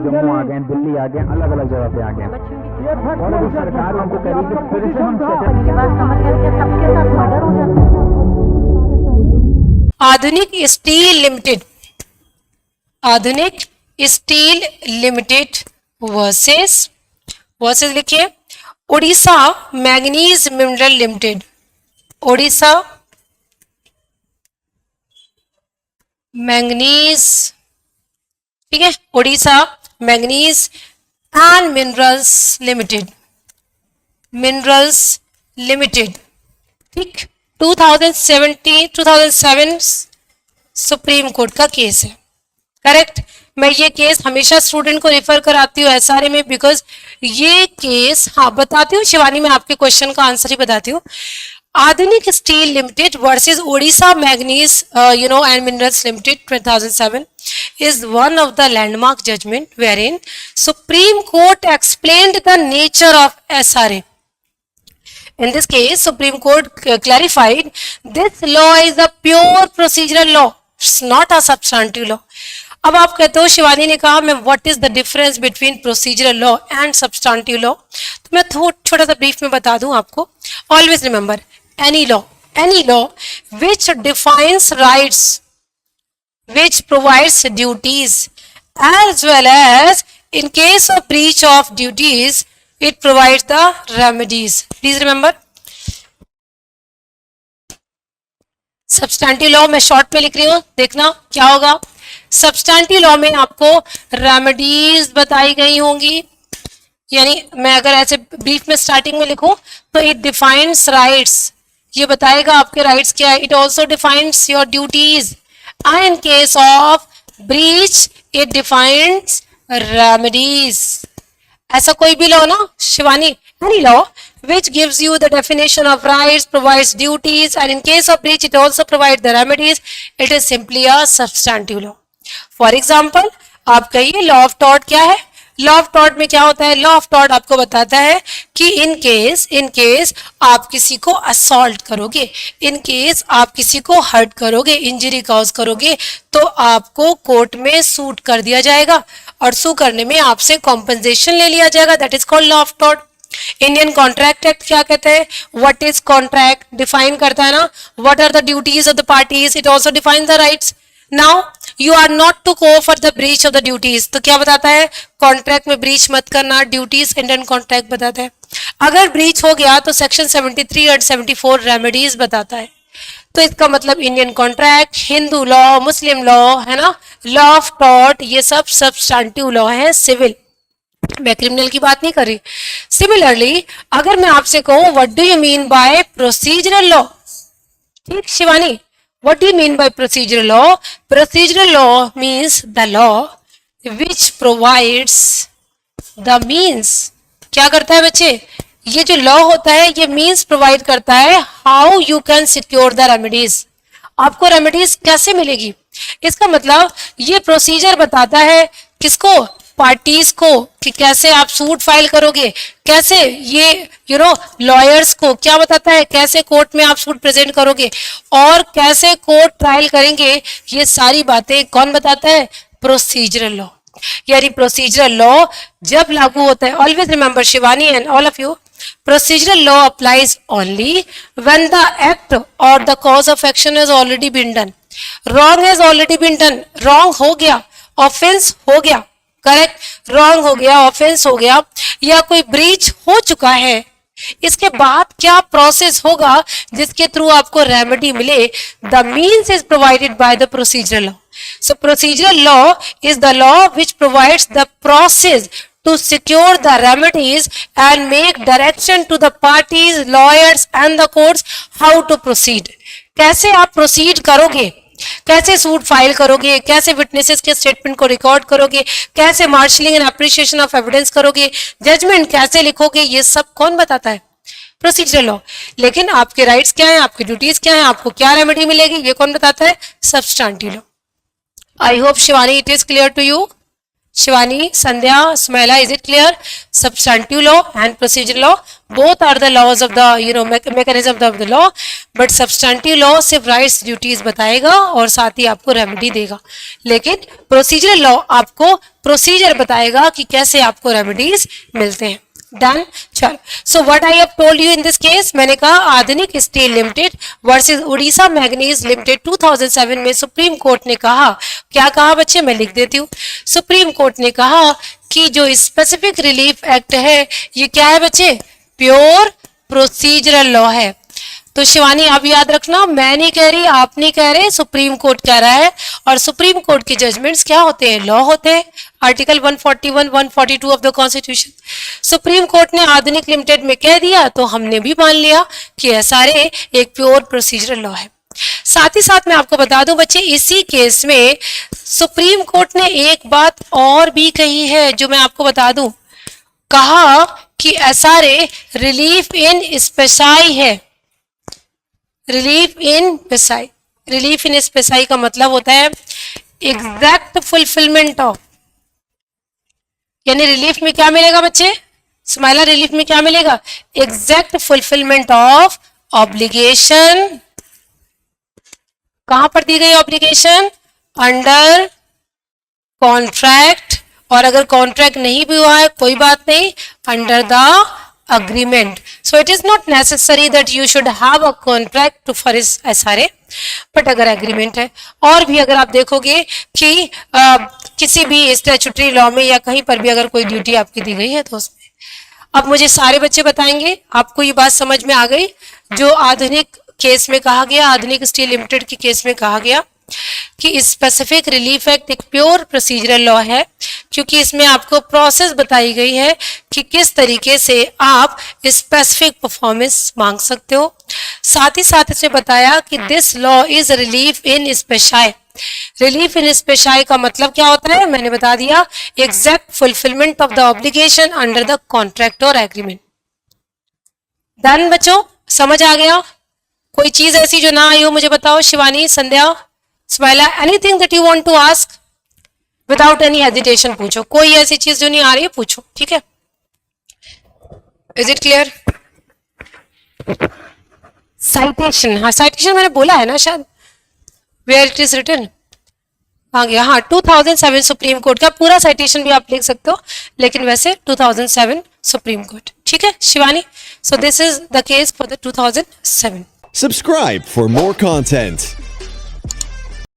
जम्मू आ गए, दिल्ली आ गए, अलग अलग जगह पे आ गए, और अभी सरकार उनको कह रही है कि फिर से हम मेरी बात समझ गए कि सबके साथ मर्डर हो जाता है। आधुनिक स्टील लिमिटेड, आधुनिक स्टील लिमिटेड वर्सेस, वर्सेस लिखिए Orissa manganese mineral limited, Orissa manganese, ठीक है, Orissa manganese and minerals limited, minerals limited, ठीक, 2007 सुप्रीम कोर्ट का केस है, करेक्ट। मैं ये केस हमेशा स्टूडेंट को रेफर कराती हूँ एसआरए में, बिकॉज ये केस, हाँ बताती हूँ शिवानी, मैं आपके क्वेश्चन का आंसर ही बताती हूँ। आधुनिक steel limited versus Odisha manganese and minerals limited 2007 is one of the landmark judgment wherein Supreme Court explained the nature of SRA. In this case, Supreme Court clarified this law is a pure procedural law, it's not a substantive law. अब आप कहते हो शिवानी ने कहा मैं what is the difference between procedural law and substantive law, तो मैं छोटा सा ब्रीफ में बता दूं आपको। Always remember any law which defines rights, which provides duties, as well as in case of breach of duties it provides the remedies. Please remember, substantive law मैं short में लिख रही हूँ, देखना क्या होगा। सब्सटेंटिव लॉ में आपको रेमेडीज बताई गई होंगी, यानी मैं अगर ऐसे ब्रीफ में स्टार्टिंग में लिखूं तो इट डिफाइंस राइट्स, ये बताएगा आपके राइट्स क्या है। It also defines your duties, and in case of breach it defines remedies. ऐसा कोई भी लॉ ना Shivani, any law which gives you the definition of rights, provides duties, and in case of breach it also provides the remedies, it is simply a substantive law. For example, आप कहिए law of tort क्या है। Law of tort में क्या होता है? Law of tort आपको बताता है कि इन केस आप किसी को असॉल्ट करोगे, इन केस आप किसी को हर्ट करोगे, इंजरी कॉज करोगे, तो आपको कोर्ट में सूट कर दिया जाएगा और सू करने में आपसे कॉम्पनसेशन ले लिया जाएगा। That is called law of tort. Indian contract act क्या कहता है? व्हाट इज कॉन्ट्रैक्ट डिफाइन करता है ना, what are the duties of the parties, it also define the rights. Now you are not to go for the breach of the duties, तो क्या बताता है? कॉन्ट्रैक्ट में ब्रीच मत करना, ड्यूटीज इंडियन कॉन्ट्रैक्ट बताता है। अगर ब्रीच हो गया तो सेक्शन 73 और 74 रेमेडीज बताता है। तो इसका मतलब इंडियन कॉन्ट्रैक्ट, हिंदू लॉ, मुस्लिम लॉ है ना, लॉ ऑफ टॉर्ट, ये सब सब्सटेंटिव लॉ है सिविल, मैं क्रिमिनल की बात नहीं कर रही। सिमिलरली अगर मैं आपसे कहूं what do you mean by procedural law, ठीक Shivani, what do you mean by procedural law? Procedural law means the law which provides the means. क्या करता है बच्चे? ये जो लॉ होता है ये मीन्स प्रोवाइड करता है how you can secure the remedies, आपको रेमेडीज कैसे मिलेगी। इसका मतलब ये प्रोसीजर बताता है किसको? पार्टीज को, कि कैसे आप सूट फाइल करोगे, कैसे ये लॉयर्स को क्या बताता है, कैसे कोर्ट में आप सूट प्रेजेंट करोगे और कैसे कोर्ट ट्रायल करेंगे, ये सारी बातें कौन बताता है? Procedural law. यानी प्रोसीजरल लॉ जब लागू होता है, always remember Shivani and all of you, procedural law applies only when the act or the cause of action has already been done. Wrong has already been done, wrong हो गया, offense हो गया, correct, wrong हो गया, offence हो गया, या कोई ब्रीच हो चुका है, इसके बाद क्या प्रोसेस होगा जिसके थ्रू आपको रेमेडी मिले? The means is provided by the procedural law. So procedural law is the law which provides the process to secure the remedies and make direction to the parties, lawyers and the courts how to proceed. कैसे आप proceed करोगे, कैसे suit file करोगे, कैसे witnesses के statement को record करोगे, कैसे marshalling and appreciation of evidence करोगे, जजमेंट कैसे लिखोगे, ये सब कौन बताता है? Procedural law. लेकिन आपके राइट्स क्या है, आपकी ड्यूटीज क्या है, आपको क्या रेमेडी मिलेगी, ये कौन बताता है? Substantive law. I hope Shivani it is clear to you. Shivani, Sandhya, Smaila, is it clear? Substantive law and procedural law, both are the laws of the mechanism of the law, but substantive law सिर्फ rights duties बताएगा और साथ ही आपको remedy देगा, लेकिन procedural law आपको procedure बताएगा कि कैसे आपको remedies मिलते हैं. डन. चल, so what I have told you in this case, मैंने कहा आधुनिक steel limited versus Orissa manganese limited 2007 में सुप्रीम कोर्ट ने कहा, क्या कहा बच्चे, मैं लिख देती हूँ. सुप्रीम कोर्ट ने कहा कि जो स्पेसिफिक रिलीफ एक्ट है ये क्या है बच्चे, प्योर प्रोसीजरल लॉ है. तो शिवानी आप याद रखना, मैं नहीं कह रही, आप नहीं कह रहे, सुप्रीम कोर्ट कह रहा है. और सुप्रीम कोर्ट के जजमेंट्स क्या होते हैं, लॉ होते हैं. Article 141, 142 of the constitution. Supreme court ने आधुनिक लिमिटेड में कह दिया तो हमने भी मान लिया कि एसआरए एक प्योर प्रोसीजरल लॉ है. साथ ही साथ मैं आपको बता दूं बच्चे, इसी केस में सुप्रीम कोर्ट ने एक बात और भी कही है जो मैं आपको बता दूं. कहा कि एसआरए रिलीफ इन स्पेसाई है. रिलीफ इन स्पेसाई, रिलीफ इन स्पेसाई का मतलब होता है एग्जैक्ट फुलफिलमेंट ऑफ, यानी रिलीफ में क्या मिलेगा बच्चे, स्माइला रिलीफ में क्या मिलेगा, एग्जैक्ट फुलफिलमेंट ऑफ ऑब्लिगेशन. कहां पर दी गई ऑब्लिगेशन, अंडर कॉन्ट्रैक्ट, और अगर कॉन्ट्रैक्ट नहीं भी हुआ है कोई बात नहीं, under the agreement. So it is not necessary that you should have a contract to for SRA, but अगर agreement है. और भी अगर आप देखोगे कि किसी भी स्टैट्यूटरी लॉ में या कहीं पर भी अगर कोई ड्यूटी आपकी दी गई है तो उसमें, अब मुझे सारे बच्चे बताएंगे आपको ये बात समझ में आ गई जो आधुनिक केस में कहा गया, आधुनिक स्टील लिमिटेड के केस में कहा गया कि स्पेसिफिक रिलीफ एक्ट एक प्योर प्रोसीजरल लॉ है, क्योंकि इसमें आपको प्रोसेस बताई गई है कि किस तरीके से आप स्पेसिफिक परफॉर्मेंस मांग सकते हो. साथ ही साथ इसमें बताया कि this law is relief in specie. Relief in specie का मतलब क्या होता है, मैंने बता दिया, exact fulfilment of the obligation under the contract और एग्रीमेंट. डन बच्चों, समझ आ गया? कोई चीज ऐसी जो ना आई हो मुझे बताओ. Shivani, Sandhya, Smaila, anything that you want to ask without any hesitation पूछो. कोई ऐसी चीज जो नहीं आ रही है पूछो, ठीक है. Is it clear? साइटेशन, हाँ साइटेशन मैंने बोला है ना शायद, वेयर इट इज रिटन आ गया. हाँ 2007 सुप्रीम कोर्ट का पूरा साइटेशन भी आप लिख सकते हो, लेकिन वैसे 2007 सुप्रीम कोर्ट, ठीक है Shivani. So this is the case for the 2007. Subscribe for more content.